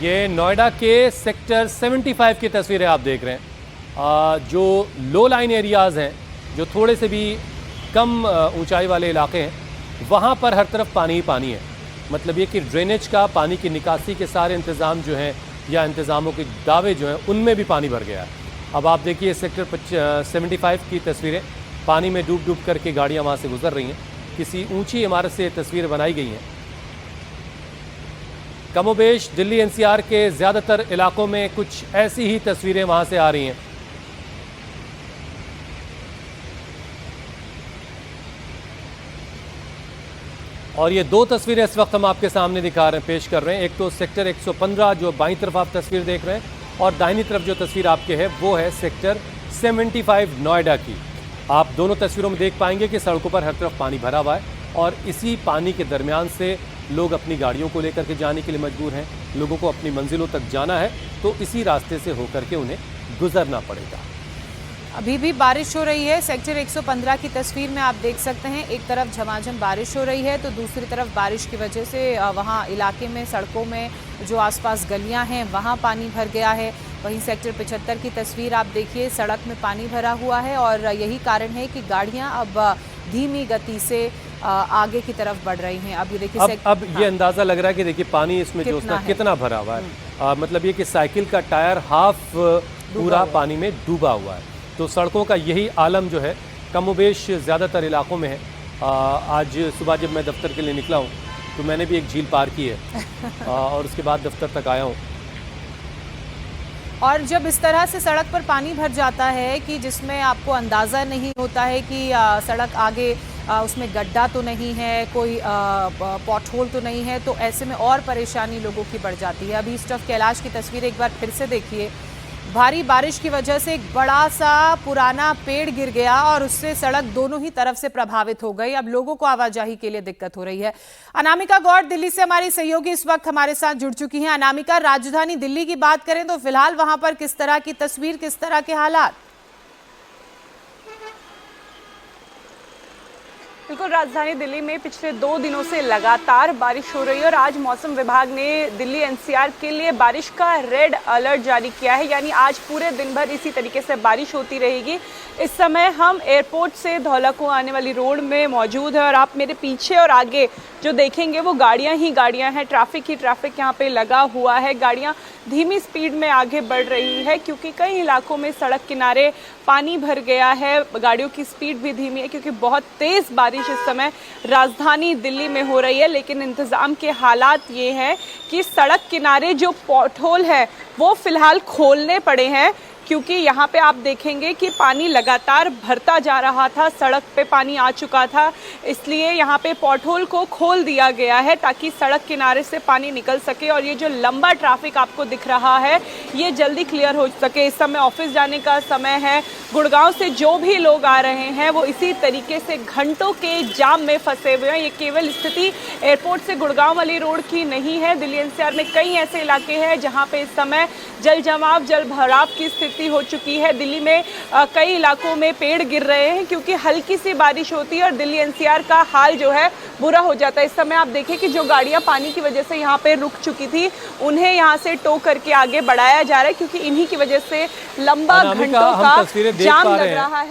ये नोएडा के सेक्टर 75 की तस्वीरें आप देख रहे हैं। जो लो लाइन एरियाज़ हैं, जो थोड़े से भी कम ऊंचाई वाले इलाके हैं, वहाँ पर हर तरफ पानी ही पानी है। मतलब ये कि ड्रेनेज का, पानी की निकासी के सारे इंतज़ाम जो हैं या इंतज़ामों के दावे जो हैं, उनमें भी पानी भर गया है। अब आप देखिए सेक्टर 75 की तस्वीरें, पानी में डूब डूब करके गाड़ियाँ वहाँ से गुजर रही हैं। किसी ऊंची इमारत से तस्वीरें बनाई गई हैं। कमोबेश दिल्ली एनसीआर के ज़्यादातर इलाकों में कुछ ऐसी ही तस्वीरें वहाँ से आ रही हैं। और ये दो तस्वीरें इस वक्त हम आपके सामने दिखा रहे हैं, पेश कर रहे हैं। एक तो सेक्टर 115 जो बाईं तरफ आप तस्वीर देख रहे हैं, और दाहिनी तरफ जो तस्वीर आपके है वो है सेक्टर 75 नोएडा की। आप दोनों तस्वीरों में देख पाएंगे कि सड़कों पर हर तरफ पानी भरा हुआ है, और इसी पानी के दरमियान से लोग अपनी गाड़ियों को लेकर के जाने के लिए मजबूर हैं। लोगों को अपनी मंजिलों तक जाना है तो इसी रास्ते से होकर के उन्हें गुजरना पड़ेगा। अभी भी बारिश हो रही है। सेक्टर 115 की तस्वीर में आप देख सकते हैं, एक तरफ झमाझम बारिश हो रही है तो दूसरी तरफ बारिश की वजह से वहाँ इलाके में, सड़कों में जो आसपास गलियां हैं वहाँ पानी भर गया है। वहीं सेक्टर 75 की तस्वीर आप देखिए, सड़क में पानी भरा हुआ है और यही कारण है कि गाड़ियाँ अब धीमी गति से आगे की तरफ बढ़ रही हैं। अब ये देखिए अब ये अंदाज़ा लग रहा है कि देखिए पानी इसमें जो कितना भरा हुआ है। मतलब ये कि साइकिल का टायर हाफ पूरा पानी में डूबा हुआ है। तो सड़कों का यही आलम जो है कमोबेश ज़्यादातर इलाकों में है। आज सुबह जब मैं दफ्तर के लिए निकला हूँ तो मैंने भी एक झील पार की है और उसके बाद दफ्तर तक आया हूँ। और जब इस तरह से सड़क पर पानी भर जाता है कि जिसमें आपको अंदाज़ा नहीं होता है कि सड़क आगे उसमें गड्ढा तो नहीं है, कोई पॉटहोल तो नहीं है, तो ऐसे में और परेशानी लोगों की बढ़ जाती है। अभी स्टफ कैलाश की तस्वीर एक बार फिर से देखिए। भारी बारिश की वजह से एक बड़ा सा पुराना पेड़ गिर गया और उससे सड़क दोनों ही तरफ से प्रभावित हो गई। अब लोगों को आवाजाही के लिए दिक्कत हो रही है। अनामिका गौड़ दिल्ली से हमारी सहयोगी इस वक्त हमारे साथ जुड़ चुकी हैं। अनामिका, राजधानी दिल्ली की बात करें तो फिलहाल वहां पर किस तरह की तस्वीर, किस तरह के हालात? बिल्कुल, राजधानी दिल्ली में पिछले 2 दिनों से लगातार बारिश हो रही है और आज मौसम विभाग ने दिल्ली एनसीआर के लिए बारिश का रेड अलर्ट जारी किया है। यानी आज पूरे दिन भर इसी तरीके से बारिश होती रहेगी। इस समय हम एयरपोर्ट से धौला कुआं आने वाली रोड में मौजूद है और आप मेरे पीछे और आगे जो देखेंगे वो गाड़ियां ही गाड़ियां हैं, ट्रैफिक ही ट्रैफिक यहाँ पे लगा हुआ है। गाड़ियां धीमी स्पीड में आगे बढ़ रही है क्योंकि कई इलाकों में सड़क किनारे पानी भर गया है। गाड़ियों की स्पीड भी धीमी है क्योंकि बहुत तेज बारिश इस समय राजधानी दिल्ली में हो रही है। लेकिन इंतजाम के हालात ये हैं कि सड़क किनारे जो पॉटहोल है वो फिलहाल खोलने पड़े हैं क्योंकि यहाँ पे आप देखेंगे कि पानी लगातार भरता जा रहा था, सड़क पे पानी आ चुका था, इसलिए यहाँ पे पॉटहोल को खोल दिया गया है ताकि सड़क किनारे से पानी निकल सके और ये जो लंबा ट्रैफिक आपको दिख रहा है ये जल्दी क्लियर हो सके। इस समय ऑफिस जाने का समय है। गुड़गांव से जो भी लोग आ रहे हैं वो इसी तरीके से घंटों के जाम में फंसे हुए हैं। ये केवल स्थिति एयरपोर्ट से गुड़गांव वाली रोड की नहीं है। दिल्ली एनसीआर में कई ऐसे इलाके हैं जहाँ पे इस समय जल जमाव, जल भराव की स्थिति हो चुकी है। दिल्ली में कई इलाकों में पेड़ गिर रहे हैं क्योंकि हल्की सी बारिश होती है और दिल्ली एनसीआर का हाल जो है बुरा हो जाता है। इस समय आप देखें कि जो गाड़ियां पानी की वजह से यहाँ पे रुक चुकी थी उन्हें यहाँ से टो करके आगे बढ़ाया जा रहा है क्योंकि इन्हीं की वजह से लंबा घंटों का जाम लग रहा है।